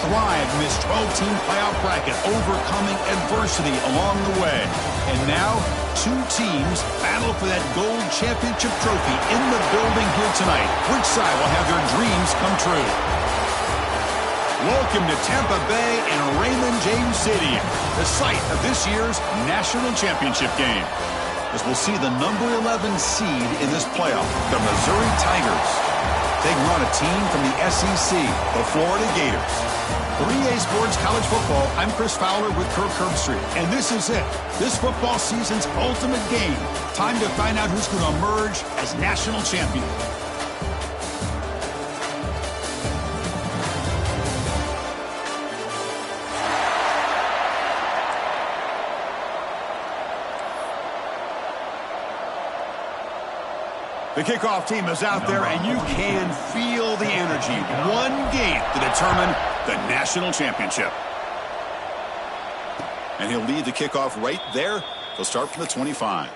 thrived in this 12-team playoff bracket, overcoming adversity along the way. And now, two teams battle for that gold championship trophy in the building here tonight. Which side will have their dreams come true? Welcome to Tampa Bay and Raymond James Stadium, the site of this year's national championship game. As we'll see the number 11 seed in this playoff, the Missouri Tigers, taking on a team from the SEC, the Florida Gators. For EA Sports College Football, I'm Chris Fowler with Kirk Herbstreit, and this is it. This football season's ultimate game. Time to find out who's going to emerge as national champion. The kickoff team is out there, and you can feel the energy. One game to determine the national championship. And he'll lead the kickoff right there. He'll start from the 25.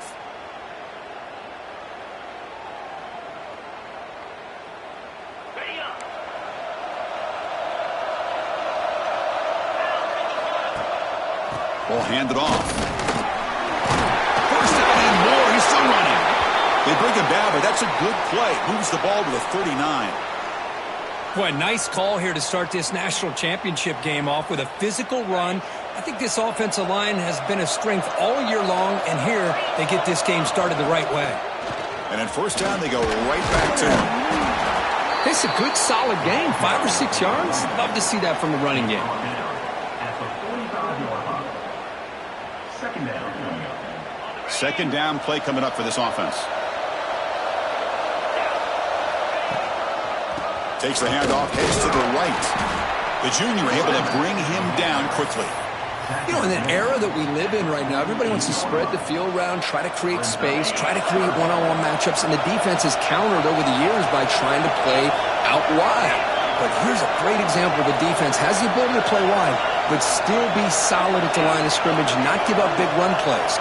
Ball handed off. First down and more. He's still running. They bring him down, but that's a good play. Moves the ball to the 39. Boy, nice call here to start this national championship game off with a physical run. I think this offensive line has been a strength all year long, and here they get this game started the right way. And at first down, they go right back to him. It's a good, solid game. 5 or 6 yards. Love to see that from the running game. Second down play coming up for this offense. Takes the handoff, heads to the right. The junior able to bring him down quickly. You know, in the era that we live in right now, everybody wants to spread the field around, try to create space, try to create one-on-one matchups, and the defense has countered over the years by trying to play out wide. But here's a great example. The defense has the ability to play wide, but still be solid at the line of scrimmage, not give up big run plays.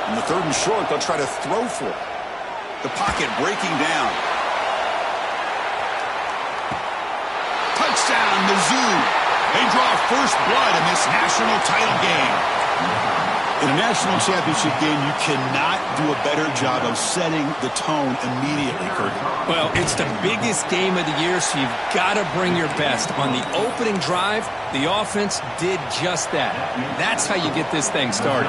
In the third and short, they'll try to throw for it. The pocket breaking down. Touchdown, Mizzou. They draw first blood in this national title game. In a national championship game, you cannot do a better job of setting the tone immediately, Kirk. Well, it's the biggest game of the year, so you've got to bring your best. On the opening drive, the offense did just that. That's how you get this thing started.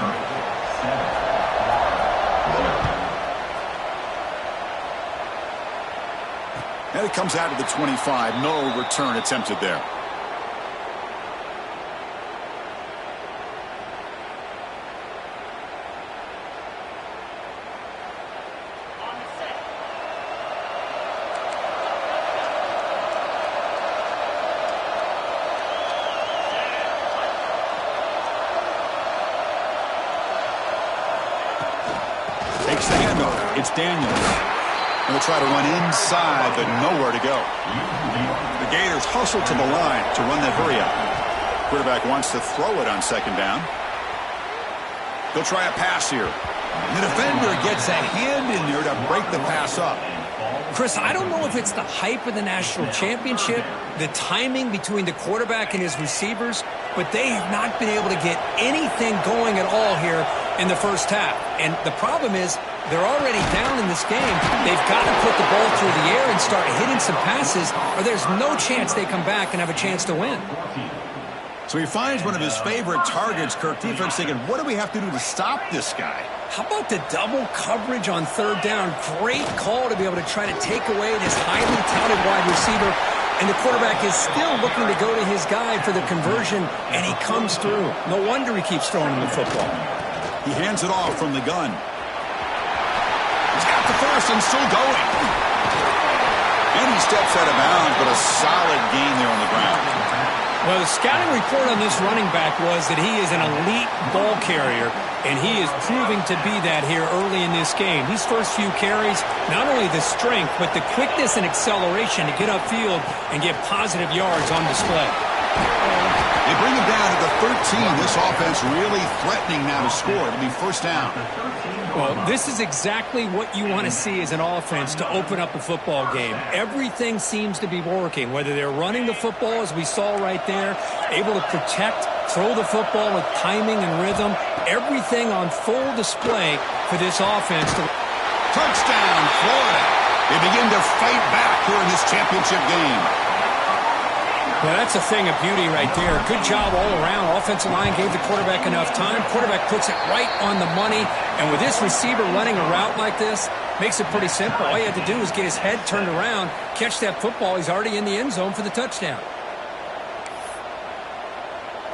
And it comes out of the 25. No return attempted there. Takes the handoff. It's Daniels. They'll try to run inside, but nowhere to go. The Gators hustle to the line to run that hurry up. Quarterback wants to throw it on second down. They'll try a pass here. The defender gets a hand in there to break the pass up. Chris, I don't know if it's the hype of the national championship, the timing between the quarterback and his receivers, but they have not been able to get anything going at all here in the first half. And the problem is they're already down in this game. They've got to put the ball through the air and start hitting some passes, or there's no chance they come back and have a chance to win. So he finds one of his favorite targets, Kirk. Defense thinking, what do we have to do to stop this guy? How about the double coverage on third down? Great call to be able to try to take away this highly touted wide receiver. And the quarterback is still looking to go to his guy for the conversion, and he comes through. No wonder he keeps throwing him the football. He hands it off from the gun. He's got the first and still going. And he steps out of bounds, but a solid gain there on the ground. Well, the scouting report on this running back was that he is an elite ball carrier, and he is proving to be that here early in this game. These first few carries, not only the strength, but the quickness and acceleration to get upfield and get positive yards on display. They bring him down to the 13. This offense really threatening now to score. It'll be first down. Well, this is exactly what you want to see as an offense to open up a football game. Everything seems to be working, whether they're running the football, as we saw right there, able to protect, throw the football with timing and rhythm. Everything on full display for this offense. Touchdown, Florida. They begin to fight back here in this championship game. Well, that's a thing of beauty right there. Good job all around. Offensive line gave the quarterback enough time. Quarterback puts it right on the money. And with this receiver running a route like this, makes it pretty simple. All you had to do was get his head turned around, catch that football. He's already in the end zone for the touchdown.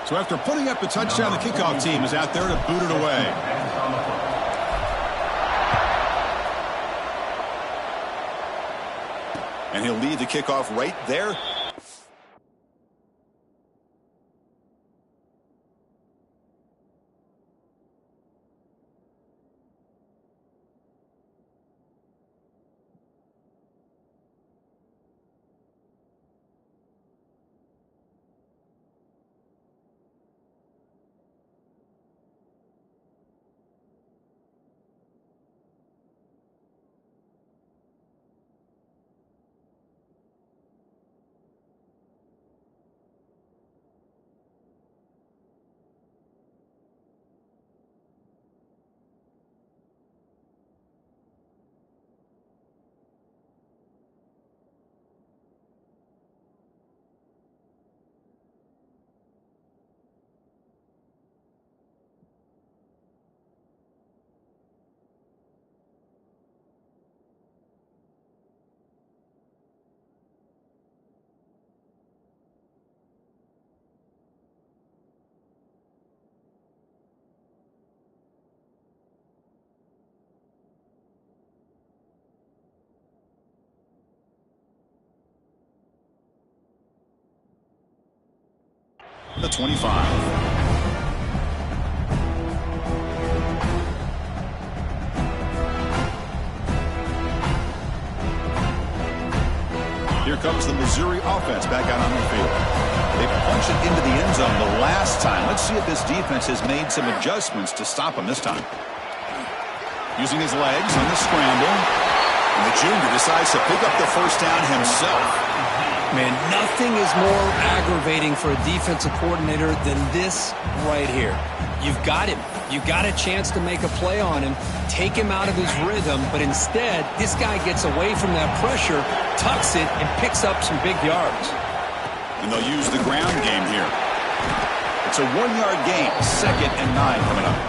So after putting up the touchdown, the kickoff team is out there to boot it away. And he'll lead the kickoff right there. The 25. Here comes the Missouri offense back out on the field. They punched it into the end zone the last time. Let's see if this defense has made some adjustments to stop him this time. Using his legs on the scramble. And the junior decides to pick up the first down himself. Man, nothing is more aggravating for a defensive coordinator than this right here. You've got him. You've got a chance to make a play on him, take him out of his rhythm, but instead, this guy gets away from that pressure, tucks it, and picks up some big yards. And they'll use the ground game here. It's a 1-yard gain, 2nd and 9 coming up.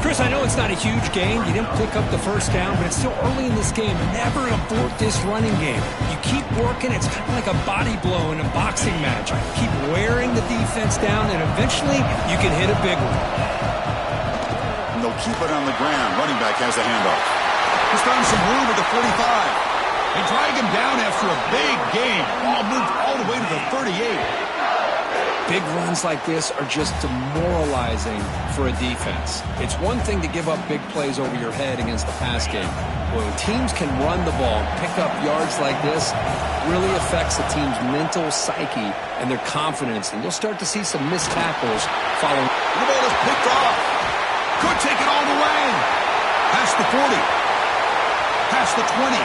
Chris, I know it's not a huge gain. You didn't pick up the first down, but it's still early in this game. Never abort this running game. You keep working. It's kind of like a body blow in a boxing match. Keep wearing the defense down, and eventually you can hit a big one. And they'll keep it on the ground. Running back has the handoff. He's found some room at the 45. They drag him down after a big gain. Ball moved all the way to the 38. Big runs like this are just demoralizing for a defense. It's one thing to give up big plays over your head against the pass game. When teams can run the ball and pick up yards like this, it really affects the team's mental psyche and their confidence. And you'll start to see some missed tackles following. The ball is picked off. Could take it all the way. Past the 40. Past the 20.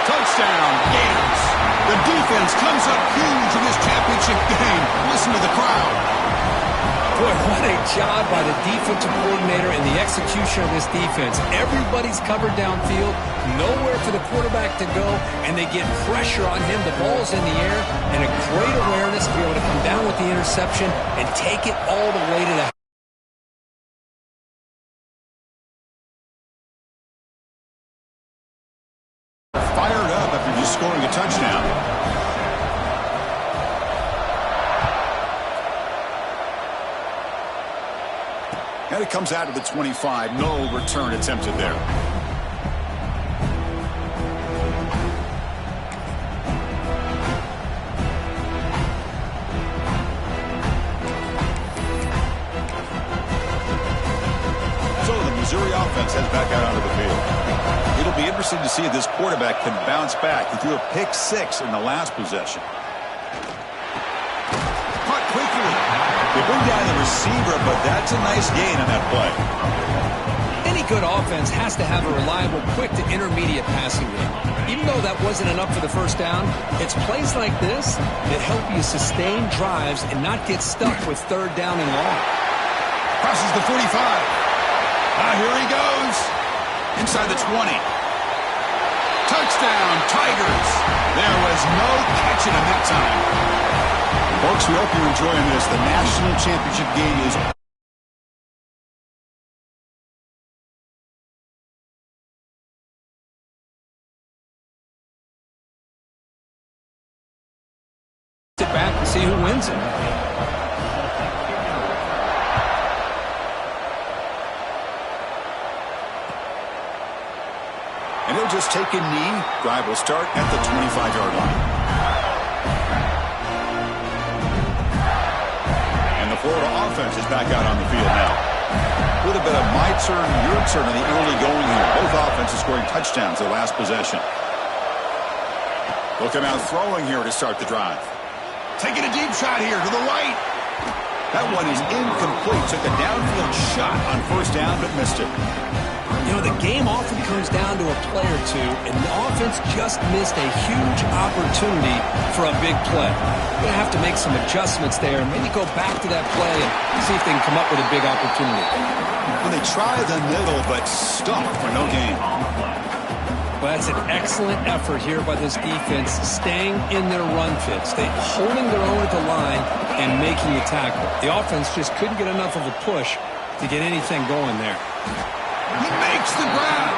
Touchdown, Gators. The defense comes up huge in this championship game. Listen to the crowd. Boy, what a job by the defensive coordinator and the execution of this defense. Everybody's covered downfield, nowhere for the quarterback to go, and they get pressure on him. The ball's in the air, and a great awareness to be able to come down with the interception and take it all the way to the fired up after just scoring a touchdown. And it comes out to the 25. No return attempted there. So the Missouri offense heads back out onto the field. It'll be interesting to see if this quarterback can bounce back. He threw a pick 6 in the last possession. They bring down the receiver, but that's a nice gain on that play. Any good offense has to have a reliable, quick to intermediate passing game. Even though that wasn't enough for the first down, it's plays like this that help you sustain drives and not get stuck with third down and long. Crosses the 45. Here he goes. Inside the 20. Touchdown, Tigers. There was no catching him that time. Folks, we hope you're enjoying this. The national championship game is sit back and see who wins it. And he'll just take a knee. Drive will start at the 25-yard line. And the Florida offense is back out on the field now. With a bit of my turn, your turn in the early going here. Both offenses scoring touchdowns their last possession. Looking out throwing here to start the drive. Taking a deep shot here to the right. That one is incomplete. Took a downfield shot on first down, but missed it. You know, the game often comes down to a play or two, and the offense just missed a huge opportunity for a big play. They're going to have to make some adjustments there and maybe go back to that play and see if they can come up with a big opportunity. When they try the middle, but stop for no gain. Well, that's an excellent effort here by this defense, staying in their run fits. They holding their own at the line and making the tackle. The offense just couldn't get enough of a push to get anything going there. He makes the grab.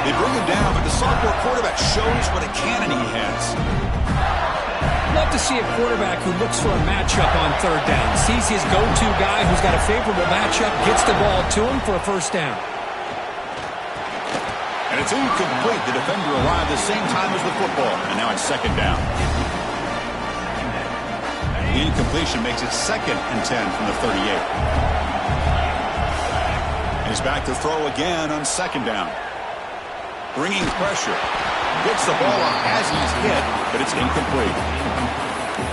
They bring him down, but the sophomore quarterback shows what a cannon he has. Love to see a quarterback who looks for a matchup on third down. Sees his go-to guy who's got a favorable matchup, gets the ball to him for a first down. And it's incomplete. The defender arrived the same time as the football. And now it's second down. The incompletion makes it 2nd and 10 from the 38. And he's back to throw again on second down. Bringing pressure. Gets the ball off as he's hit, but it's incomplete.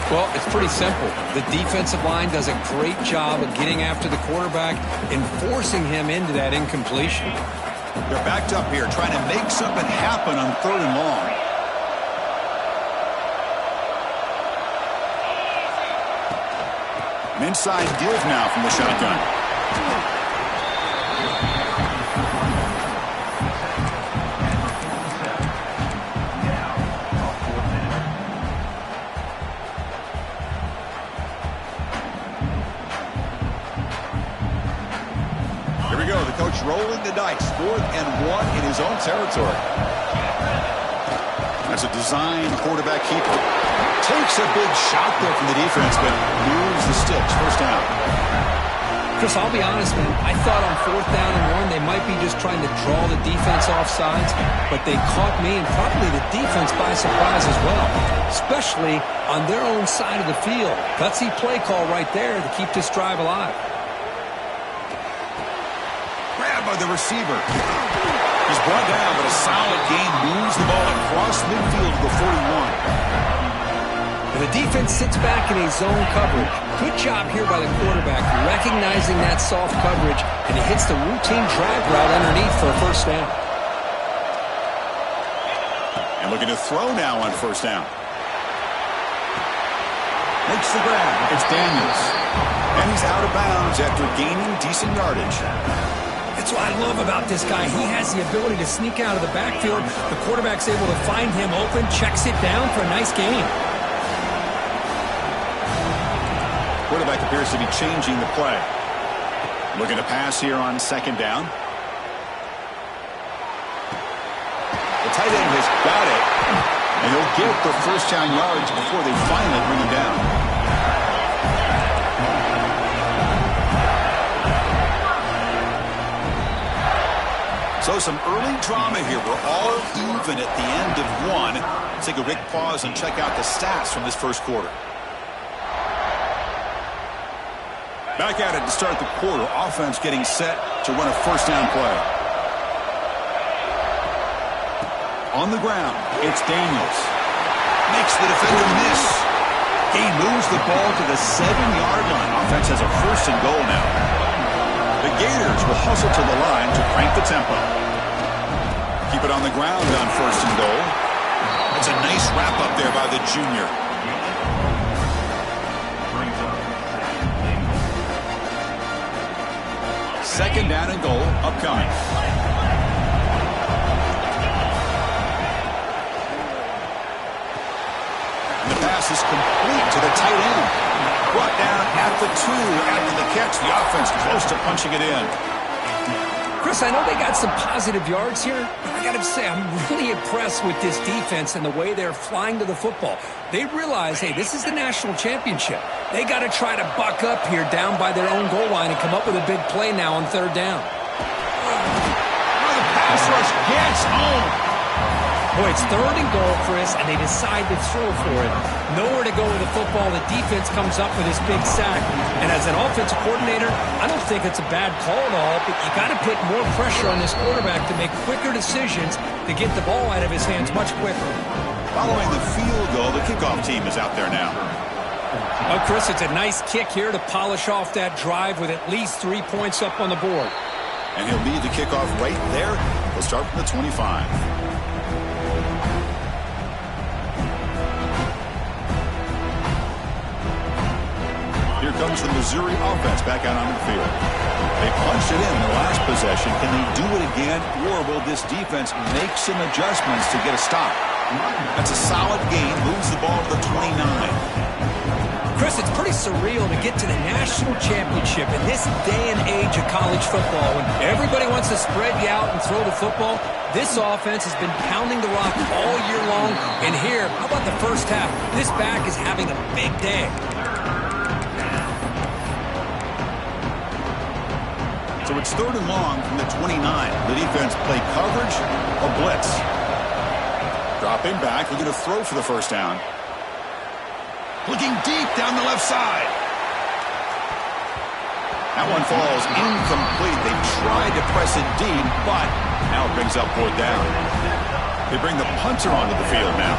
Well, it's pretty simple. The defensive line does a great job of getting after the quarterback and forcing him into that incompletion. They're backed up here, trying to make something happen on third and long. An inside give now from the shotgun. Rolling the dice, 4th and 1 in his own territory. That's a designed quarterback keeper. Takes a big shot there from the defense, but moves the sticks. First down. Chris, I'll be honest, man. I thought on 4th down and 1, they might be just trying to draw the defense off sides, but they caught me and probably the defense by surprise as well, especially on their own side of the field. Gutsy play call right there to keep this drive alive. By the receiver. He's brought down, but a solid gain moves the ball across midfield to the 41. And the defense sits back in a zone coverage. Good job here by the quarterback, recognizing that soft coverage, and he hits the routine drag route underneath for a first down. And looking to throw now on first down. Makes the grab. It's Daniels. And he's out of bounds after gaining decent yardage. That's what I love about this guy. He has the ability to sneak out of the backfield. The quarterback's able to find him open, checks it down for a nice gain. Quarterback appears to be changing the play. Looking to pass here on second down. The tight end has got it. And he'll get the first down yards before they finally bring him down. So some early drama here. We're all even at the end of one. Let's take a quick pause and check out the stats from this first quarter. Back at it to start the quarter. Offense getting set to run a first down play. On the ground, it's Daniels. Makes the defender miss. He moves the ball to the 7-yard line. Offense has a 1st and goal now. The Gators will hustle to the line to crank the tempo. Keep it on the ground on 1st and goal. That's a nice wrap up there by the junior. Second down and goal upcoming. And the pass is complete to the tight end. Brought down at the 2 after the catch. The offense close to punching it in. Chris, I know they got some positive yards here, but I got to say, I'm really impressed with this defense and the way they're flying to the football. They realize, hey, this is the national championship. They got to try to buck up here down by their own goal line and come up with a big play now on 3rd down. The pass rush gets home. Boy, it's 3rd and goal, Chris, and they decide to throw for it. Nowhere to go with the football. The defense comes up with this big sack. And as an offensive coordinator, I don't think it's a bad call at all, but you got to put more pressure on this quarterback to make quicker decisions to get the ball out of his hands much quicker. Following the field goal, the kickoff team is out there now. Oh, Chris, it's a nice kick here to polish off that drive with at least 3 points up on the board. And he'll lead the kickoff right there. He'll start from the 25. Here comes the Missouri offense back out onto the field. They punched it in their last possession. Can they do it again, or will this defense make some adjustments to get a stop? That's a solid gain. Moves the ball to the 29. Chris, it's pretty surreal to get to the national championship in this day and age of college football when everybody wants to spread you out and throw the football. This offense has been pounding the rock all year long. And here, how about the first half? This back is having a big day. So it's 3rd and long from the 29. The defense play coverage or blitz. Dropping back, looking to throw for the 1st down. Looking deep down the left side. That one falls incomplete. They tried to press it deep, but now it brings up 4th down. They bring the punter onto the field now.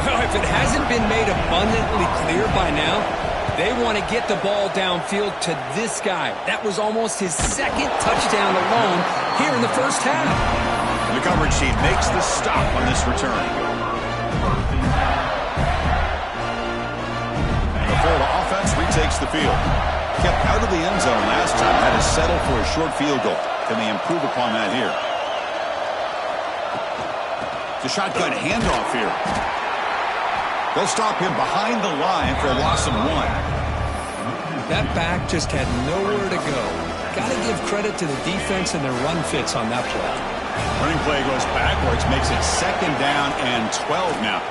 Well, if it hasn't been made abundantly clear by now, they want to get the ball downfield to this guy. That was almost his 2nd touchdown alone here in the 1st half. And the coverage team makes the stop on this return. And the Florida offense retakes the field. Kept out of the end zone last time. Had to settle for a short field goal. Can they improve upon that here? The shotgun handoff here. They'll stop him behind the line for a loss of 1. That back just had nowhere to go. Got to give credit to the defense and their run fits on that play. Running play goes backwards, makes it 2nd down and 12 now.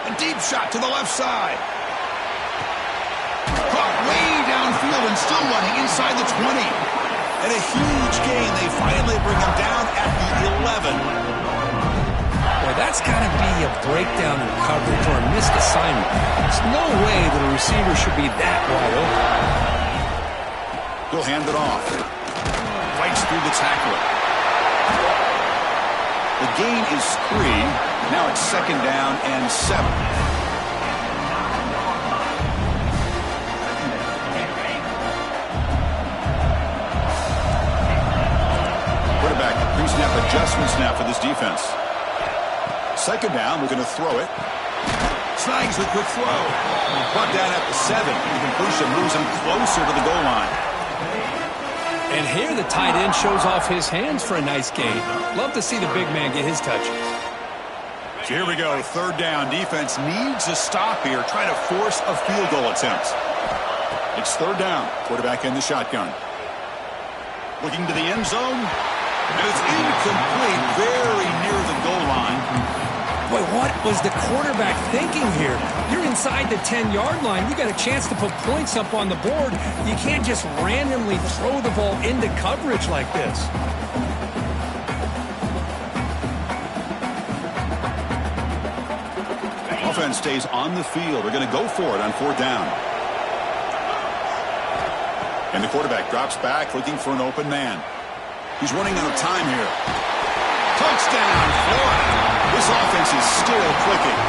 A deep shot to the left side. Caught way downfield and still running inside the 20. And a huge gain. They finally bring him down at the 11. Boy, that's got to be a breakdown in coverage or a missed assignment. There's no way that a receiver should be that wide open. He'll hand it off. Fights through the tackler. The gain is 3. Now it's 2nd down and 7. Quarterback pre-snap adjustments now for this defense. 2nd down, we're going to throw it. Snags the quick throw. Brought down at the 7. The completion moves him closer to the goal line. And here the tight end shows off his hands for a nice gain. Love to see the big man get his touches. So here we go, 3rd down. Defense needs a stop here, trying to force a field goal attempt. It's 3rd down. Quarterback in the shotgun. Looking to the end zone. And it's incomplete, very near the goal line. Boy, what was the quarterback thinking here? You're inside the 10-yard line. You got a chance to put points up on the board. You can't just randomly throw the ball into coverage like this. Offense stays on the field. They're going to go for it on 4th down. And the quarterback drops back, looking for an open man. He's running out of time here. Touchdown, Florida. This offense is still clicking.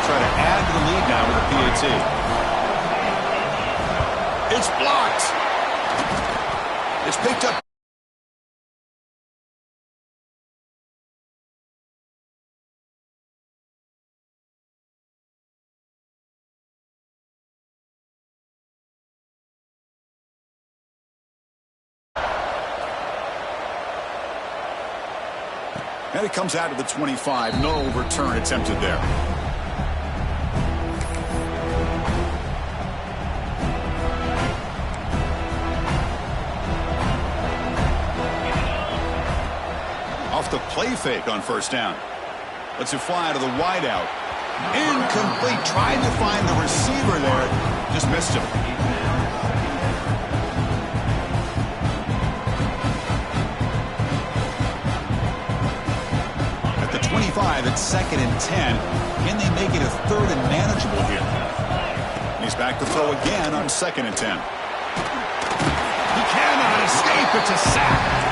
try to add to the lead now with a PAT. It's blocked. It's picked up. And it comes out to the 25. No return attempted there. Off the play fake on first down. Lets it fly to the wideout. Incomplete. Tried to find the receiver there. Just missed him. At the 25, it's 2nd and 10. Can they make it a 3rd and manageable here? And he's back to throw again on 2nd and 10. He cannot escape. It's a sack.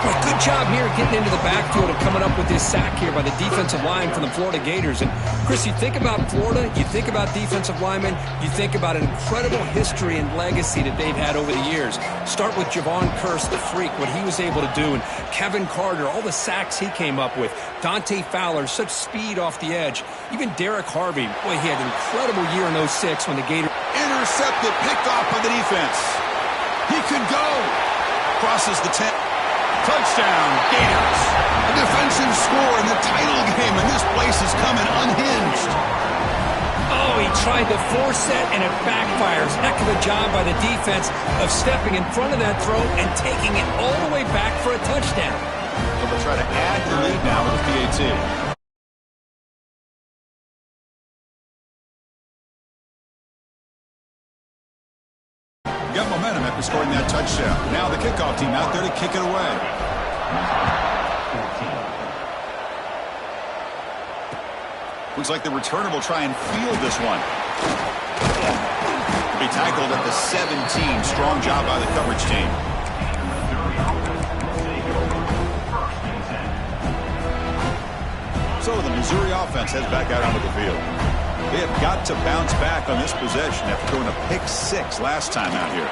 Well, good job here getting into the backfield and coming up with this sack here by the defensive line from the Florida Gators. And, Chris, you think about Florida, you think about defensive linemen, you think about an incredible history and legacy that they've had over the years. Start with Javon Kearse, the freak, what he was able to do, and Kevin Carter, all the sacks he came up with. Dante Fowler, such speed off the edge. Even Derek Harvey, boy, he had an incredible year in 06 when the Gators... Intercepted, picked off by the defense. He could go. Crosses the 10. Touchdown, Gators. A defensive score in the title game, and this place is coming unhinged. Oh, he tried to force it, and it backfires. Heck of a job by the defense of stepping in front of that throw and taking it all the way back for a touchdown. They'll try to add the lead now with the PAT. Got momentum after scoring that touchdown. Now the kickoff team out there to kick it away. Looks like the returner will try and field this one. Be tackled at the 17. Strong job by the coverage team. So the Missouri offense heads back out onto the field. They have got to bounce back on this possession after throwing a pick 6 last time out here.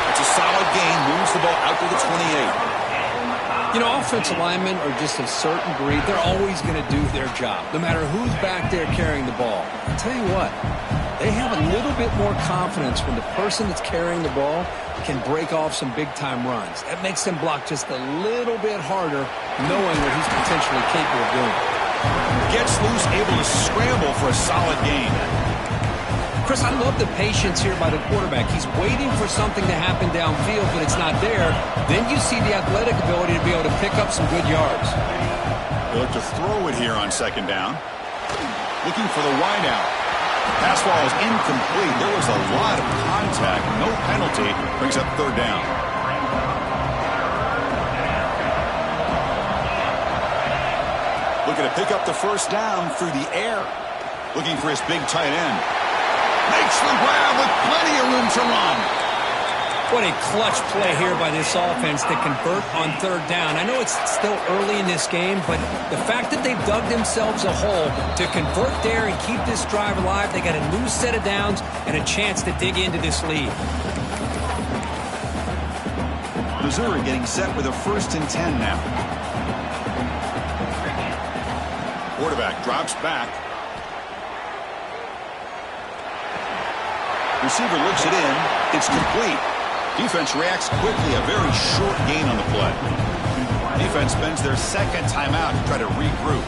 It's a solid gain. Moves the ball out to the 28. You know, offensive linemen are just a certain breed. They're always going to do their job, no matter who's back there carrying the ball. I'll tell you what, they have a little bit more confidence when the person that's carrying the ball can break off some big-time runs. That makes them block just a little bit harder, knowing what he's potentially capable of doing. Gets loose, able to scramble for a solid gain. Chris, I love the patience here by the quarterback. He's waiting for something to happen downfield, but it's not there. Then you see the athletic ability to be able to pick up some good yards. They look to throw it here on 2nd down. Looking for the wideout. Pass ball is incomplete. There was a lot of contact. No penalty. Brings up 3rd down. Looking to pick up the 1st down through the air. Looking for his big tight end. Makes the grab with plenty of room to run. What a clutch play here by this offense to convert on 3rd down. I know it's still early in this game, but the fact that they've dug themselves a hole to convert there and keep this drive alive, they got a new set of downs and a chance to dig into this lead. Missouri getting set with a 1st and 10 now. Quarterback drops back. Receiver looks it in. It's complete. Defense reacts quickly. A very short gain on the play. Defense spends their 2nd timeout to try to regroup.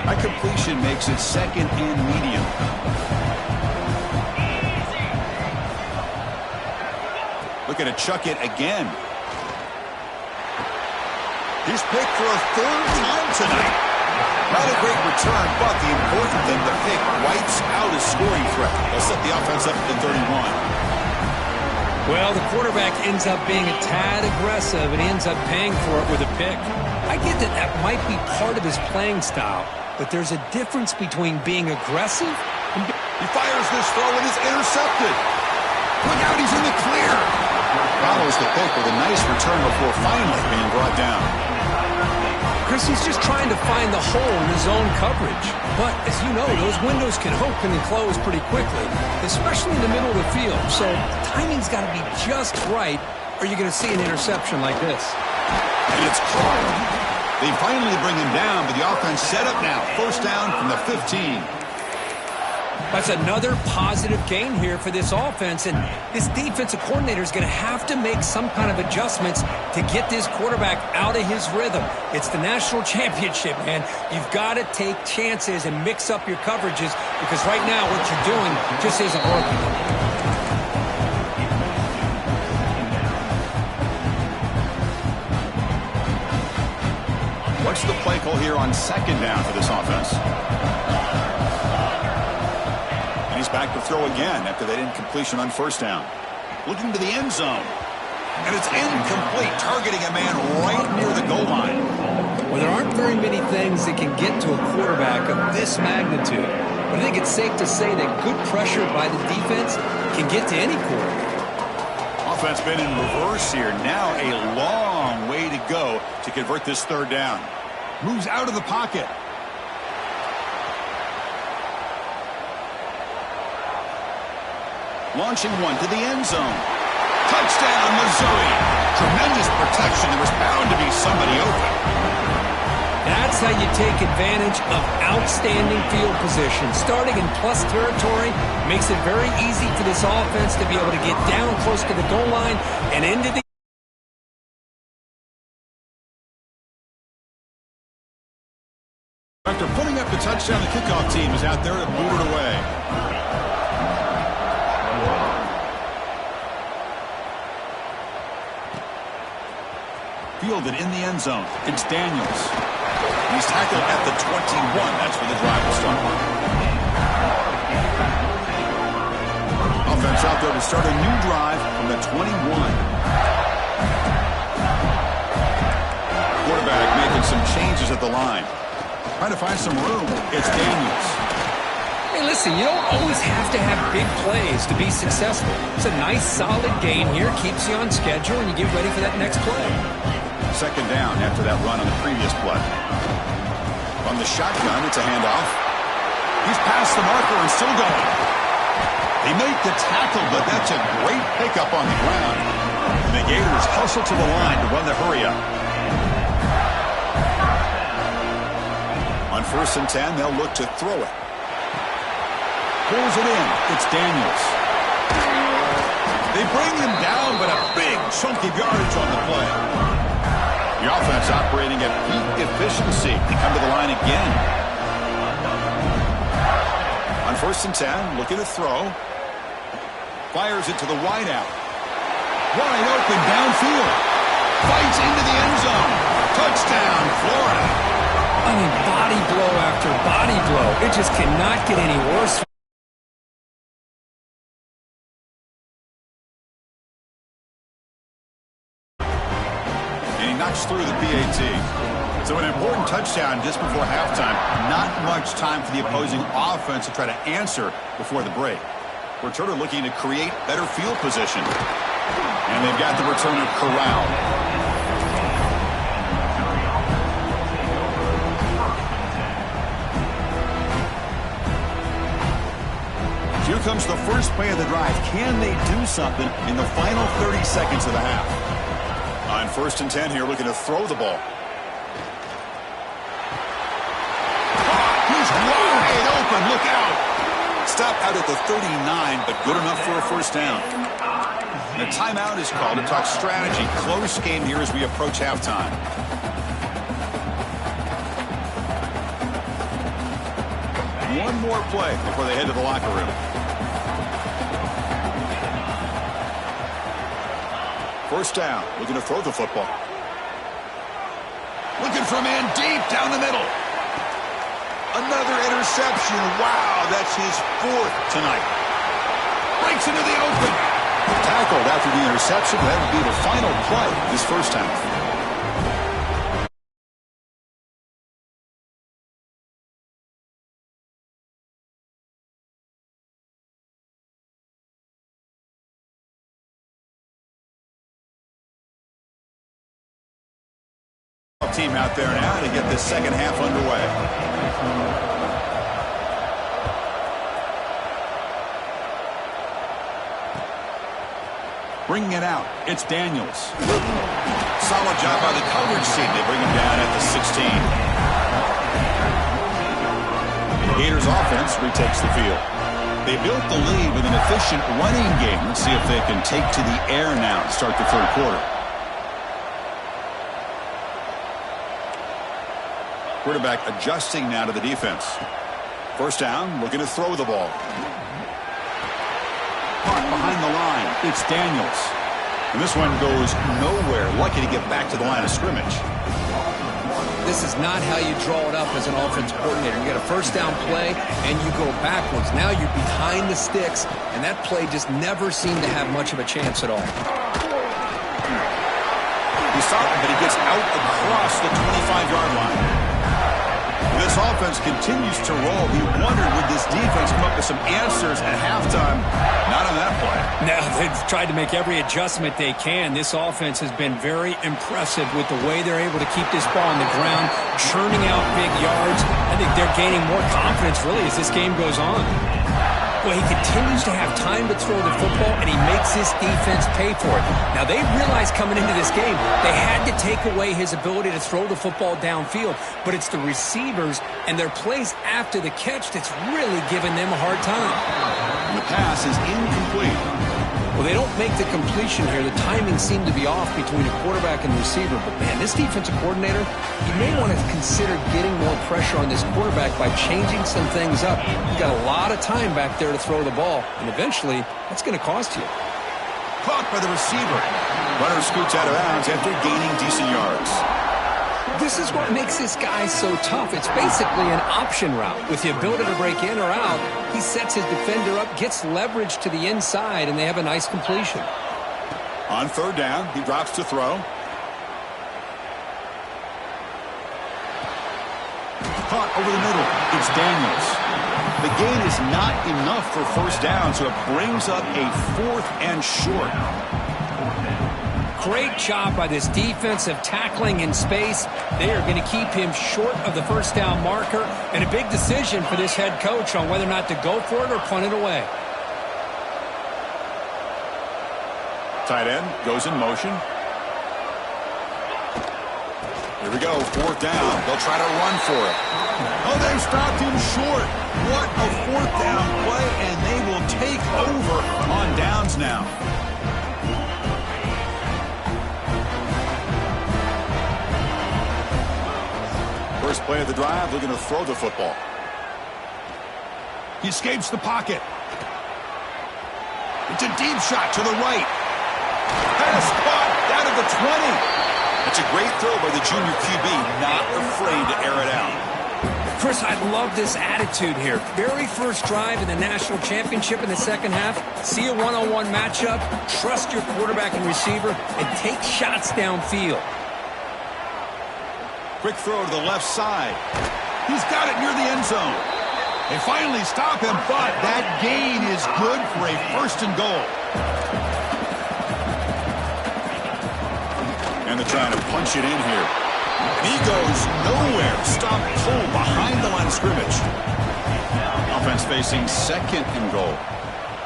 That completion makes it 2nd and medium. Looking to chuck it again. He's picked for a 3rd time tonight. Not a great return, but the important thing, the pick wipes out a scoring threat. They'll set the offense up at the 31. Well, the quarterback ends up being a tad aggressive and ends up paying for it with a pick. I get that that might be part of his playing style, but there's a difference between being aggressive and... He fires this throw and is intercepted. Look out, he's in the clear. Follows the pick with a nice return before finally being brought down. Chris, he's just trying to find the hole in his own coverage. But, as you know, those windows can open and close pretty quickly, especially in the middle of the field. So the timing's got to be just right, or you're going to see an interception like this. And it's Crawford. They finally bring him down, but the offense set up now. First down from the 15. That's another positive gain here for this offense, and this defensive coordinator is going to have to make some kind of adjustments to get this quarterback out of his rhythm. It's the national championship, man. You've got to take chances and mix up your coverages because right now what you're doing just isn't working. What's the play call here on second down for this offense? He's back to throw again after that incompletion on first down. Looking to the end zone. And it's incomplete, targeting a man right near the goal line. Well, there aren't very many things that can get to a quarterback of this magnitude. But I think it's safe to say that good pressure by the defense can get to any quarterback. Offense been in reverse here. Now a long way to go to convert this third down. Moves out of the pocket. Launching one to the end zone. Touchdown, Missouri. Tremendous protection. There was bound to be somebody open. That's how you take advantage of outstanding field position. Starting in plus territory makes it very easy for this offense to be able to get down close to the goal line and into the... After putting up the touchdown, the kickoff team is out there to move it away. Fielded in the end zone. It's Daniels. He's tackled at the 21. That's where the drive will start. Offense out there to start a new drive from the 21. Quarterback making some changes at the line. Trying to find some room. It's Daniels. Hey, listen, you don't always have to have big plays to be successful. It's a nice, solid game here. Keeps you on schedule, and you get ready for that next play. Second down after that run on the previous play. From the shotgun, it's a handoff. He's past the marker and still going. They make the tackle, but that's a great pickup on the ground. And the Gators hustle to the line to run the hurry-up. On 1st and 10, they'll look to throw it. Pulls it in. It's Daniels. They bring him down, but a big chunk of yardage on the play. The offense operating at peak efficiency. They come to the line again. On 1st and 10, looking to throw. Fires it to the wideout. Wide open downfield. Fights into the end zone. Touchdown, Florida. I mean, body blow after body blow. It just cannot get any worse. Through the PAT. So an important touchdown just before halftime. Not much time for the opposing offense to try to answer before the break. Returner looking to create better field position. And they've got the returner corralled. Here comes the first play of the drive. Can they do something in the final 30 seconds of the half? On 1st and 10 here, looking to throw the ball. He's wide open. Look out. Stop out at the 39, but good enough for a first down. And a timeout is called to talk strategy. Close game here as we approach halftime. One more play before they head to the locker room. First down, looking to throw the football. Looking for a man deep down the middle. Another interception. Wow, that's his 4th tonight. Breaks into the open. Tackled after the interception. That would be the final play this first half. team out there now to get this second half underway. Bringing it out, it's Daniels. Solid job by the coverage team. They bring him down at the 16. The Gators offense retakes the field. They built the lead with an efficient running game. Let's see if they can take to the air now to start the third quarter. Quarterback adjusting now to the defense. First down, looking to throw the ball. Caught behind the line. It's Daniels. And this one goes nowhere. Lucky to get back to the line of scrimmage. This is not how you draw it up as an offense coordinator. You get a first down play, and you go backwards. Now you're behind the sticks, and that play just never seemed to have much of a chance at all. He saw it, but he gets out across the 25-yard line. This offense continues to roll. We wondered, would this defense come up with some answers at halftime? Not on that play. No, they've tried to make every adjustment they can. This offense has been very impressive with the way they're able to keep this ball on the ground, churning out big yards. I think they're gaining more confidence, really, as this game goes on. Well, he continues to have time to throw the football, and he makes his defense pay for it. Now, they realized coming into this game they had to take away his ability to throw the football downfield, but it's the receivers and their plays after the catch that's really giving them a hard time. The pass is incomplete. Well, they don't make the completion here. The timing seemed to be off between the quarterback and the receiver. But, man, this defensive coordinator, he may want to consider getting more pressure on this quarterback by changing some things up. He's got a lot of time back there to throw the ball, and eventually that's going to cost you. Caught by the receiver. Runner scoots out of bounds after gaining decent yards. This is what makes this guy so tough. It's basically an option route. With the ability to break in or out, he sets his defender up, gets leverage to the inside, and they have a nice completion. On third down, he drops to throw. Caught over the middle. It's Daniels. The gain is not enough for first down, so it brings up a 4th and short. Great job by this defensive tackling in space. They are going to keep him short of the first down marker, and a big decision for this head coach on whether or not to go for it or punt it away. Tight end goes in motion. Here we go, 4th down. They'll try to run for it. Oh, they stopped him short. What a 4th down play, and they will take over on downs now. First play of the drive, looking to throw the football. He escapes the pocket. It's a deep shot to the right. Pass caught down at the 20. That's a great throw by the junior QB, not afraid to air it out. Chris, I love this attitude here. Very first drive in the national championship in the second half. See a one-on-one matchup, trust your quarterback and receiver, and take shots downfield. Quick throw to the left side. He's got it near the end zone. They finally stop him, but that gain is good for a 1st and goal. And they're trying to punch it in here. And he goes nowhere. Stop pull behind the line of scrimmage. Offense facing 2nd and goal.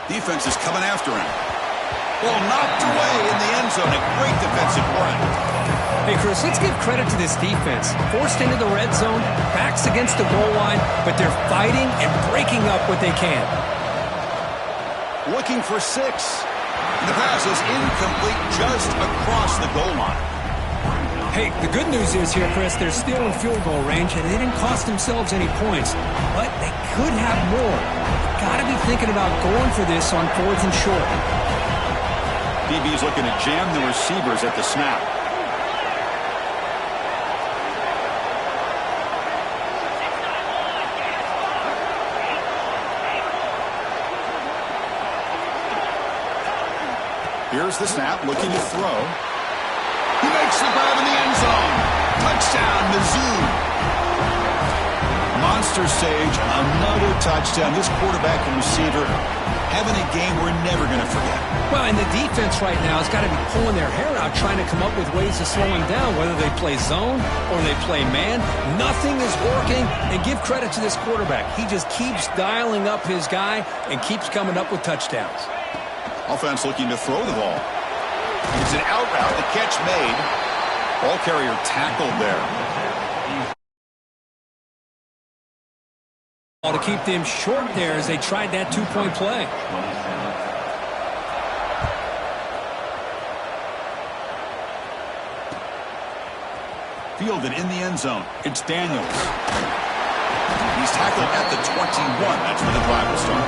Defense is coming after him. Ball knocked away in the end zone. A great defensive play. Hey, Chris, let's give credit to this defense. Forced into the red zone, backs against the goal line, but they're fighting and breaking up what they can. Looking for 6. And the pass is incomplete just across the goal line. Hey, the good news is here, Chris, they're still in field goal range, and they didn't cost themselves any points. But they could have more. Got to be thinking about going for this on 4th and short. DB's looking to jam the receivers at the snap. Here's the snap, looking to throw. He makes the grab in the end zone. Touchdown, Mizzou. Monster stage, another touchdown. This quarterback and receiver having a game we're never going to forget. Well, and the defense right now has got to be pulling their hair out trying to come up with ways to slow him down, whether they play zone or they play man. Nothing is working, and give credit to this quarterback. He just keeps dialing up his guy and keeps coming up with touchdowns. Offense looking to throw the ball. It's an out route, the catch made. Ball carrier tackled there. To keep them short there as they tried that two-point play. Fielded in the end zone. It's Daniels. He's tackled at the 21. That's where the drive will start.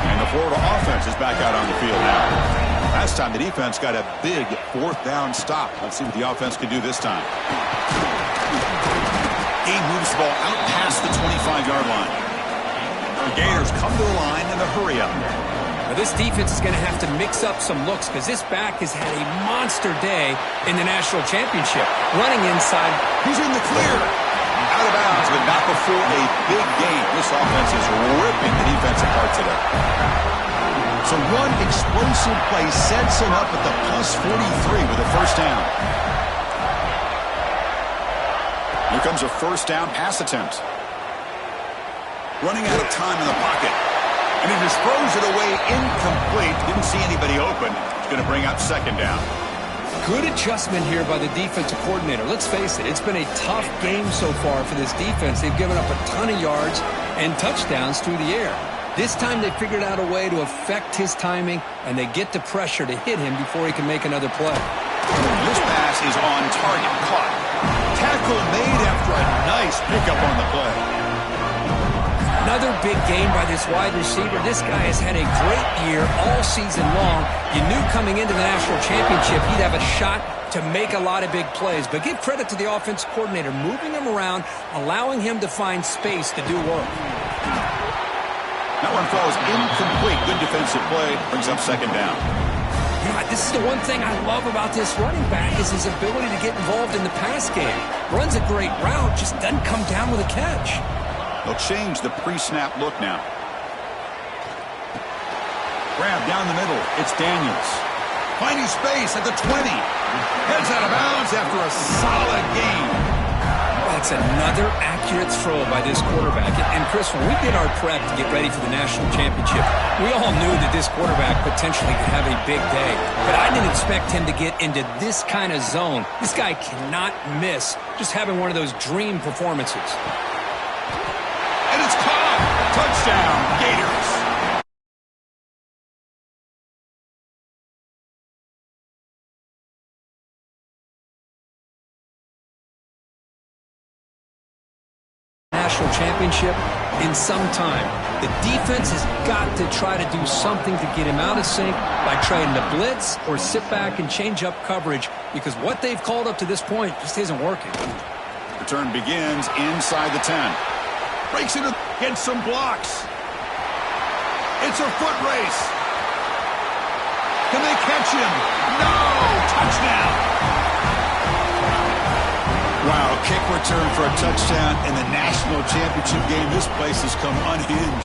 And the Florida offense is back out on the field now. Last time the defense got a big fourth down stop. Let's see what the offense can do this time. He moves the ball out past the 25-yard line. The Gators come to the line in a hurry up. Now this defense is going to have to mix up some looks because this back has had a monster day in the national championship. Running inside. He's in the clear. Out of bounds, but not before a big game. This offense is ripping the defense apart today. So one explosive play sets him up at the plus 43 with a first down. Here comes a first down pass attempt. Running out of time in the pocket. And he just throws it away incomplete. Didn't see anybody open. It's going to bring up second down. Good adjustment here by the defensive coordinator. Let's face it, it's been a tough game so far for this defense. They've given up a ton of yards and touchdowns through the air. This time they figured out a way to affect his timing, and they get the pressure to hit him before he can make another play. This pass is on target. Caught. Tackle made after a nice pickup on the play. Another big game by this wide receiver. This guy has had a great year all season long. You knew coming into the national championship he'd have a shot to make a lot of big plays. But give credit to the offensive coordinator, moving him around, allowing him to find space to do work. That one falls incomplete. Good defensive play. Brings up second down. Yeah, this is the one thing I love about this running back is his ability to get involved in the pass game. Runs a great route, just doesn't come down with a catch. They'll change the pre-snap look now. Grab down the middle. It's Daniels. Finding space at the 20. Heads out of bounds after a solid game. That's another accurate throw by this quarterback. And Chris, when we did our prep to get ready for the national championship, we all knew that this quarterback potentially could have a big day. But I didn't expect him to get into this kind of zone. This guy cannot miss just having one of those dream performances. And it's caught. Touchdown, Gators. National championship in some time. The defense has got to try to do something to get him out of sync by trying to blitz or sit back and change up coverage because what they've called up to this point just isn't working. Return begins inside the 10. Breaks into, gets some blocks. It's a foot race. Can they catch him? No! Touchdown! Wow, kick return for a touchdown in the national championship game. This place has come unhinged.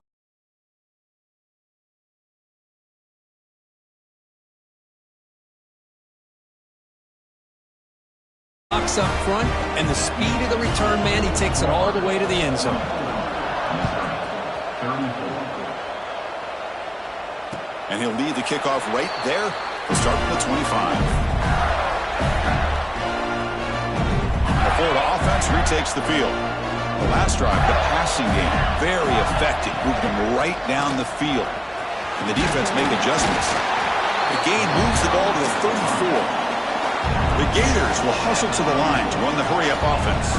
Box up front, and the speed of the return man, he takes it all the way to the end zone. And he'll lead the kickoff right there. We'll start from the 25. The Florida offense retakes the field. The last drive, the passing game, very effective. Moved them right down the field. And the defense made adjustments. The game moves the ball to the 34. The Gators will hustle to the line to run the hurry-up offense.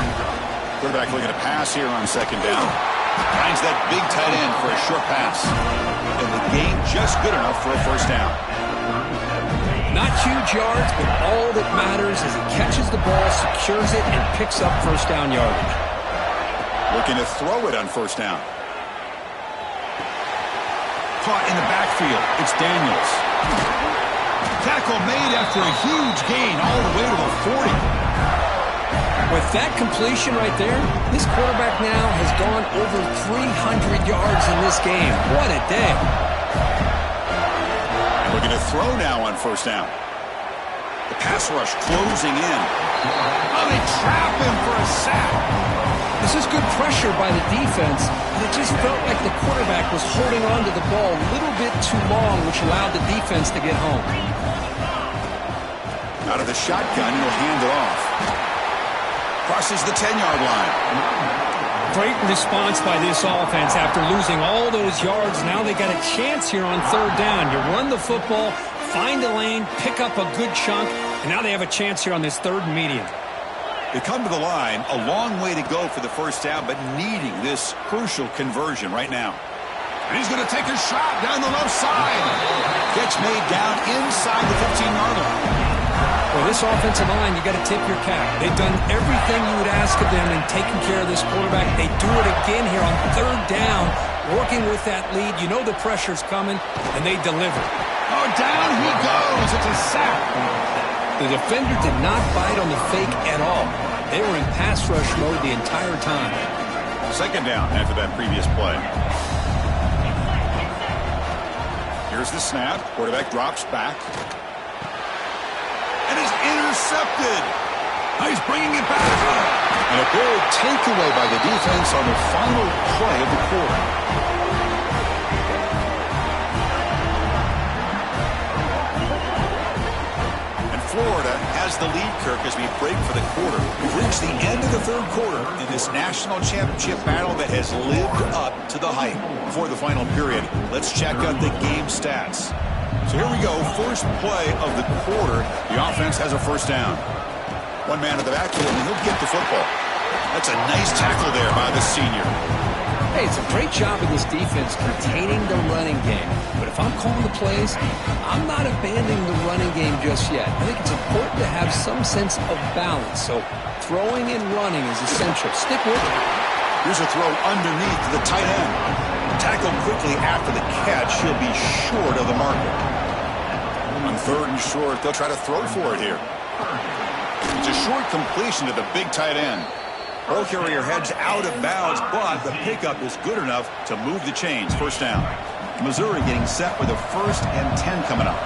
Quarterback looking to pass here on second down. Finds that big tight end for a short pass. And the game just good enough for a first down. Not huge yards, but all that matters is he catches the ball, secures it, and picks up first down yardage. Looking to throw it on first down. Caught in the backfield. It's Daniels. Tackle made after a huge gain all the way to the 40. With that completion right there, this quarterback now has gone over 300 yards in this game. What a day. And looking to throw now on first down. The pass rush closing in. Oh, they trap him for a sack. This is good pressure by the defense, but it just felt like the quarterback was holding on to the ball a little bit too long, which allowed the defense to get home. Out of the shotgun, he'll hand it off. Crosses the 10-yard line. Great response by this offense after losing all those yards. Now they got a chance here on third down. You run the football, find a lane, pick up a good chunk, and now they have a chance here on this third and medium. They come to the line, a long way to go for the first down, but needing this crucial conversion right now. And he's going to take a shot down the left side. Catch made down inside the 15-yard line. Well, this offensive line, you got to tip your cap. They've done everything you would ask of them in taking care of this quarterback. They do it again here on third down, working with that lead. You know the pressure's coming, and they deliver. Oh, down he goes. It's a sack. The defender did not bite on the fake at all. They were in pass rush mode the entire time. Second down after that previous play. Here's the snap. Quarterback drops back. And is intercepted. Now he's bringing it back. And a big takeaway by the defense on the final play of the quarter. Florida has the lead, Kirk, as we break for the quarter. We've reached the end of the third quarter in this national championship battle that has lived up to the hype. Before the final period, let's check out the game stats. So here we go, first play of the quarter. The offense has a first down. One man in the backfield, and he'll get the football. That's a nice tackle there by the senior. Hey, it's a great job of this defense containing the running game. But if I'm calling the plays, I'm not abandoning the running game just yet. I think it's important to have some sense of balance. So throwing and running is essential. Stick with it. Here's a throw underneath to the tight end. Tackled quickly after the catch. He'll be short of the marker. On third and short, they'll try to throw for it here. It's a short completion to the big tight end. Ball carrier heads out of bounds, but the pickup is good enough to move the chains. First down. Missouri getting set with a 1st and 10 coming up.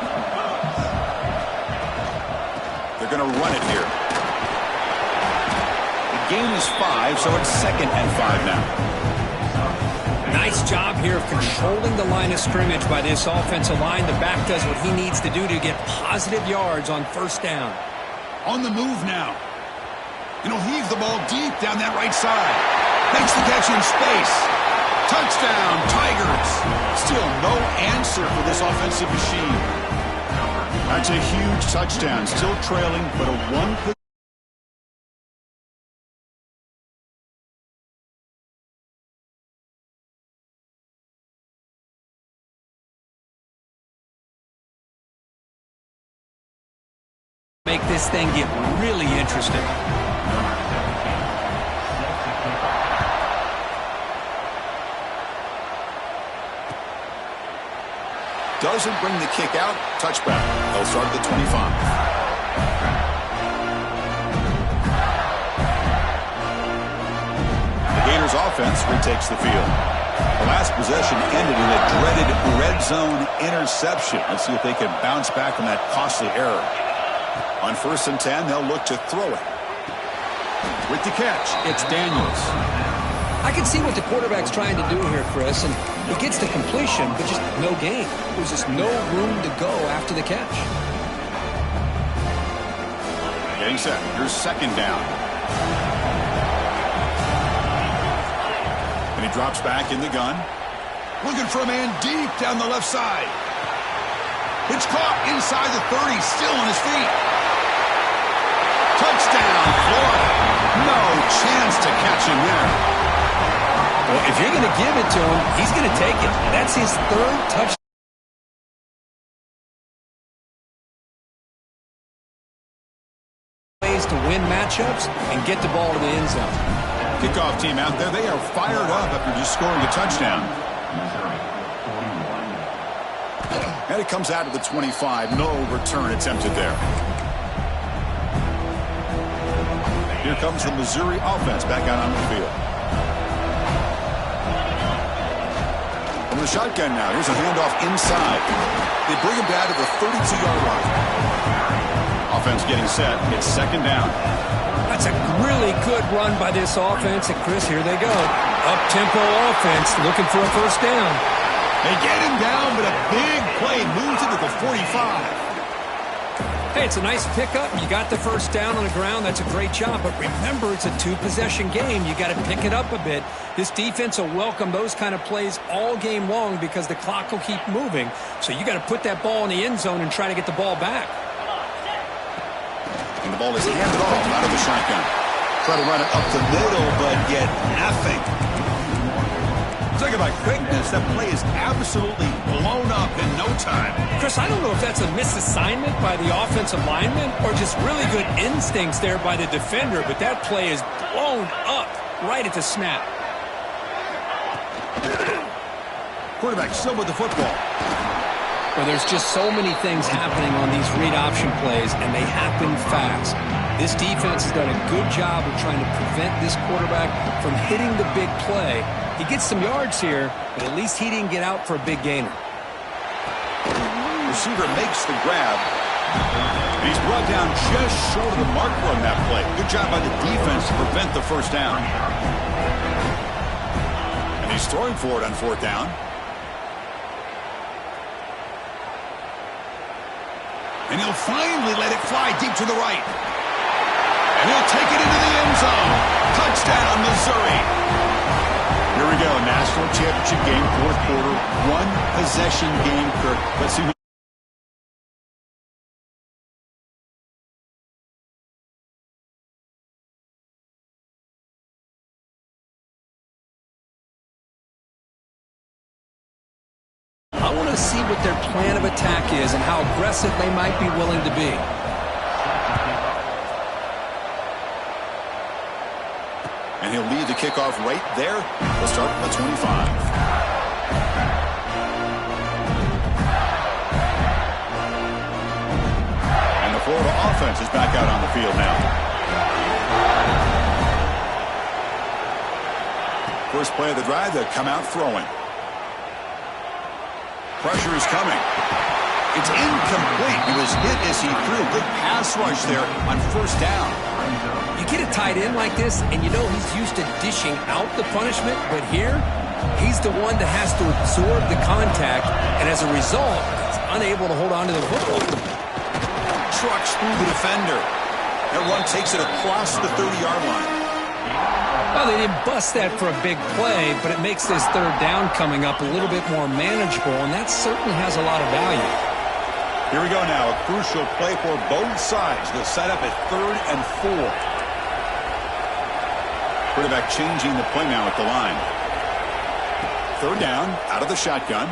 They're going to run it here. The gain is 5, so it's 2nd and 5 now. Nice job here of controlling the line of scrimmage by this offensive line. The back does what he needs to do to get positive yards on first down. On the move now. And he'll heave the ball deep down that right side. Makes the catch in space. Touchdown, Tigers. Still no answer for this offensive machine. That's a huge touchdown. Still trailing, but a one. Make this thing get really interesting. Doesn't bring the kick out. Touchback. They'll start at the 25. The Gators offense retakes the field. The last possession ended in a dreaded red zone interception. Let's see if they can bounce back from that costly error. On 1st and 10, they'll look to throw it. With the catch, it's Daniels. I can see what the quarterback's trying to do here, Chris, and he gets the completion, but just no gain. There's just no room to go after the catch. Getting set. Here's 2nd down. And he drops back in the gun. Looking for a man deep down the left side. It's caught inside the 30, still on his feet. Touchdown, Florida. No chance to catch him there. Well, if you're going to give it to him, he's going to take it. That's his 3rd touchdown. Ways to win matchups and get the ball to the end zone. Kickoff team out there, they are fired up after just scoring a touchdown. And it comes out of the 25. No return attempted there. Here comes the Missouri offense back out on the field. From the shotgun now. Here's a handoff inside. They bring him down to the 32-yard line. Offense getting set. It's second down. That's a really good run by this offense. And, Chris, here they go. Up-tempo offense looking for a first down. They get him down, but a big play moves into the 45. Hey, it's a nice pickup. You got the first down on the ground. That's a great job. But remember, it's a two-possession game. You got to pick it up a bit. This defense will welcome those kind of plays all game long because the clock will keep moving. So you got to put that ball in the end zone and try to get the ball back. And the ball is handed off out of the shotgun. Try to run it up the middle, but get nothing. Talk about quickness. That play is absolutely blown up in no time. Chris, I don't know if that's a misassignment by the offensive lineman or just really good instincts there by the defender, but that play is blown up right at the snap. Quarterback still with the football. Well, there's just so many things happening on these read option plays, and they happen fast. This defense has done a good job of trying to prevent this quarterback from hitting the big play. He gets some yards here, but at least he didn't get out for a big gainer. Receiver makes the grab. And he's brought down just short of the marker on that play. Good job by the defense to prevent the first down. And he's throwing for it on fourth down. And he'll finally let it fly deep to the right. And he'll take it into the end zone. Touchdown, Missouri. Here we go, national championship game, fourth quarter, one possession game, Kirk. Let's see. I want to see what their plan of attack is and how aggressive they might be willing to be. And he'll lead the kickoff right there. We'll start at the 25. And the Florida offense is back out on the field now. First play of the drive, they'll come out throwing. Pressure is coming. It's incomplete. He was hit as he threw. Good pass rush there on first down. You get a tight end like this, and you know he's used to dishing out the punishment, but here, he's the one that has to absorb the contact, and as a result, he's unable to hold on to the football. Trucks through the defender. That run takes it across the 30-yard line. Well, they didn't bust that for a big play, but it makes this third down coming up a little bit more manageable, and that certainly has a lot of value. Here we go now, a crucial play for both sides. They'll set up at 3rd and 4. Quarterback changing the play now at the line. Third down, out of the shotgun.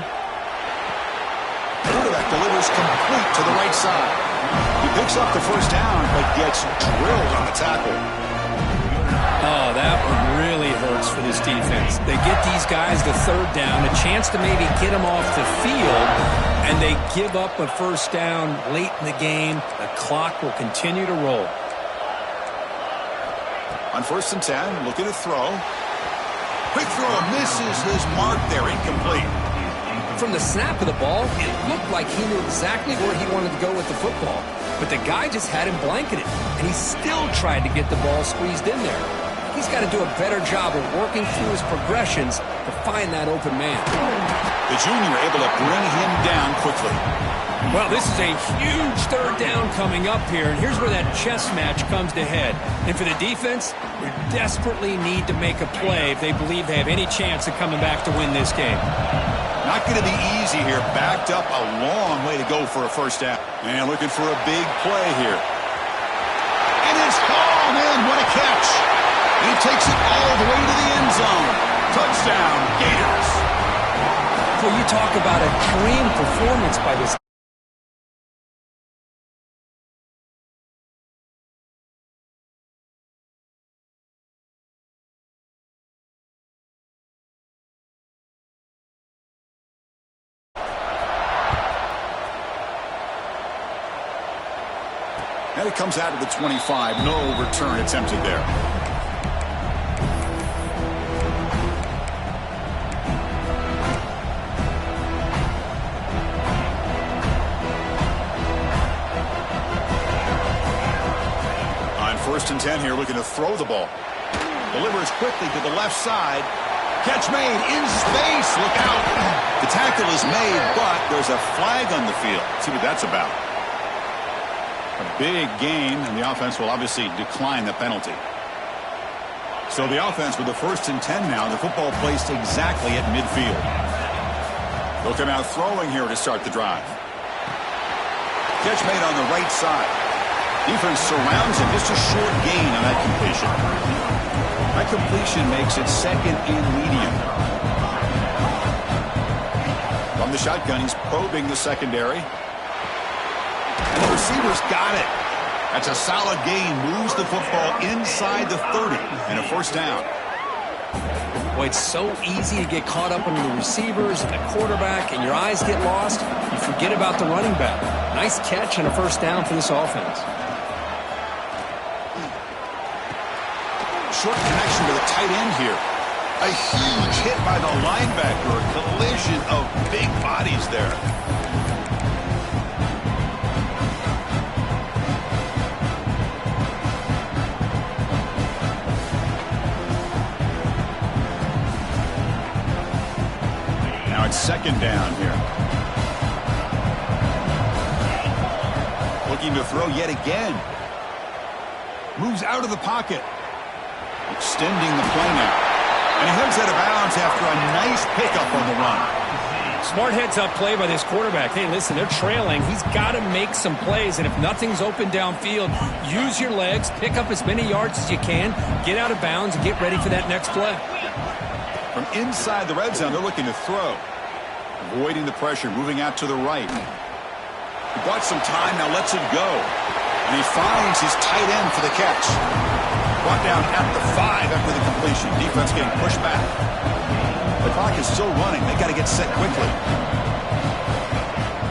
Quarterback delivers complete to the right side. He picks up the first down, but gets drilled on the tackle. Oh, that one really hurts for this defense. They get these guys the third down, a chance to maybe get them off the field, and they give up a first down late in the game. The clock will continue to roll. On 1st and 10, looking to throw. Quick throw, misses his mark there, incomplete. From the snap of the ball, it looked like he knew exactly where he wanted to go with the football. But the guy just had him blanketed, and he still tried to get the ball squeezed in there. He's got to do a better job of working through his progressions to find that open man. The junior able to bring him down quickly. Well, this is a huge third down coming up here, and here's where that chess match comes to head. And for the defense, they desperately need to make a play if they believe they have any chance of coming back to win this game. Not going to be easy here. Backed up a long way to go for a first down. And looking for a big play here. And it's hauled in. What a catch. He takes it all the way to the end zone. Touchdown, Gators. Well, you talk about a dream performance by this. And it comes out of the 25. No return attempted there. On 1st and 10 here, looking to throw the ball. Delivers quickly to the left side. Catch made in space. Look out. The tackle is made, but there's a flag on the field. Let's see what that's about. A big gain, and the offense will obviously decline the penalty. So the offense with the 1st and 10 now. The football placed exactly at midfield. They'll come out throwing here to start the drive. Catch made on the right side. Defense surrounds him. Just a short gain on that completion. That completion makes it 2nd and medium. From the shotgun, he's probing the secondary. And the receiver's got it. That's a solid gain. Moves the football inside the 30 and a 1st down. Boy, it's so easy to get caught up on the receivers and the quarterback, and your eyes get lost. You forget about the running back. Nice catch and a 1st down for this offense. Short connection to the tight end here. A huge hit by the linebacker. A collision of big bodies there. Now it's 2nd down here. Looking to throw yet again. Moves out of the pocket. Extending the play now. And he heads out of bounds after a nice pickup on the run. Smart heads-up play by this quarterback. Hey, listen, they're trailing. He's got to make some plays, and if nothing's open downfield, use your legs, pick up as many yards as you can, get out of bounds, and get ready for that next play. From inside the red zone, they're looking to throw. Avoiding the pressure, moving out to the right. He bought some time, now lets it go. And he finds his tight end for the catch. Brought down at the 5 after the completion. Defense getting pushed back. The clock is still running. They got to get set quickly.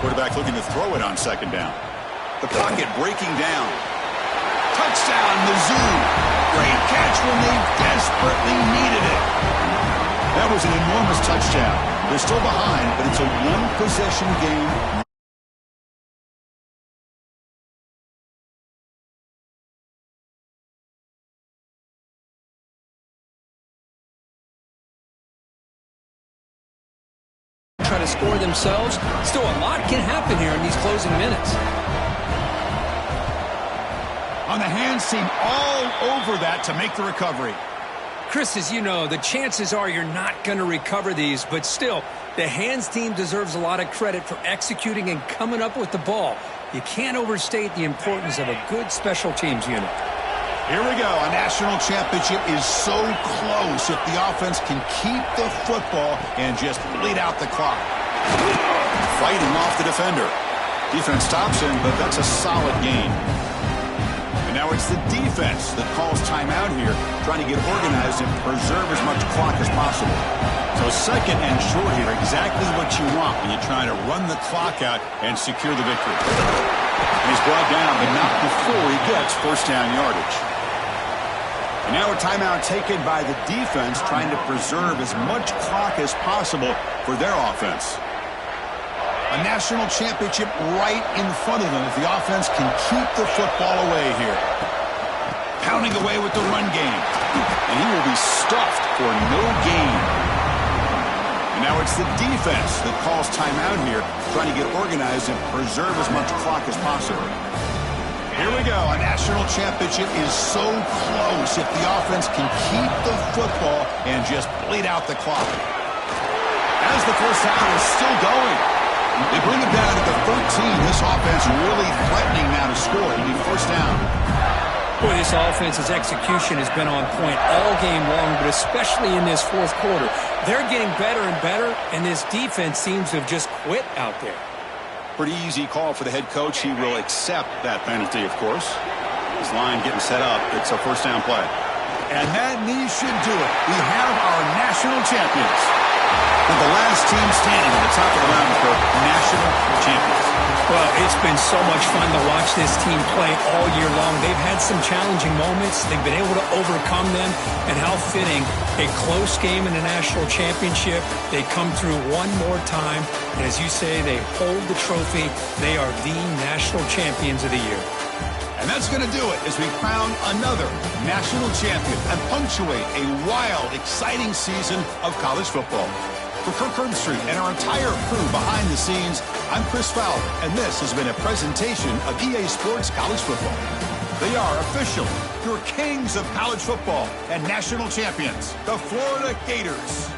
Quarterback looking to throw it on 2nd down. The pocket breaking down. Touchdown, Mizzou. Great catch when they desperately needed it. That was an enormous touchdown. They're still behind, but it's a one-possession game. Try to score themselves. Still, a lot can happen here in these closing minutes. On the hands team all over that to make the recovery. Chris, as you know, the chances are you're not going to recover these, but still, the hands team deserves a lot of credit for executing and coming up with the ball. You can't overstate the importance of a good special teams unit. Here we go. A national championship is so close if the offense can keep the football and just bleed out the clock. Fighting off the defender. Defense stops him, but that's a solid gain. And now it's the defense that calls timeout here, trying to get organized and preserve as much clock as possible. So 2nd and short here, exactly what you want when you're trying to run the clock out and secure the victory. And he's brought down, but not before he gets 1st down yardage. And now a timeout taken by the defense, trying to preserve as much clock as possible for their offense. A national championship right in front of them if the offense can keep the football away here. Pounding away with the run game. And he will be stuffed for no gain. And now it's the defense that calls timeout here, trying to get organized and preserve as much clock as possible. Here we go. A national championship is so close if the offense can keep the football and just bleed out the clock. As the 1st down is still going. They bring it down at the 13. This offense really threatening now to score. It'll be 1st down. Boy, this offense's execution has been on point all game long, but especially in this 4th quarter. They're getting better and better, and this defense seems to have just quit out there. Pretty easy call for the head coach. He will accept that penalty, of course. His line getting set up. It's a 1st down play. And that knee should do it. We have our national champions. with the last team standing at the top of the mountain for national champions. Well, it's been so much fun to watch this team play all year long. They've had some challenging moments. They've been able to overcome them. And how fitting, a close game in the national championship. They come through one more time. And as you say, they hold the trophy. They are the national champions of the year. And that's going to do it as we crown another national champion and punctuate a wild, exciting season of college football. For Kirk Herbstreit and our entire crew behind the scenes, I'm Chris Fowler, and this has been a presentation of EA Sports College Football. They are officially your kings of college football and national champions, the Florida Gators.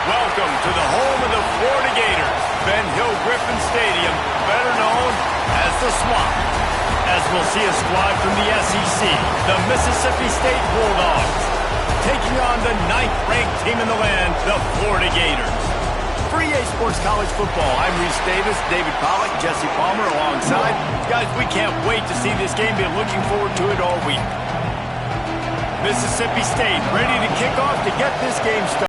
Welcome to the home of the Florida Gators, Ben Hill Griffin Stadium, better known as the Swamp. As we'll see a squad from the SEC, the Mississippi State Bulldogs, taking on the 9th-ranked team in the land, the Florida Gators. For EA Sports College Football, I'm Reese Davis, David Pollack, Jesse Palmer alongside. Guys, we can't wait to see this game. Been looking forward to it all week. Mississippi State ready to kick off to get this game started.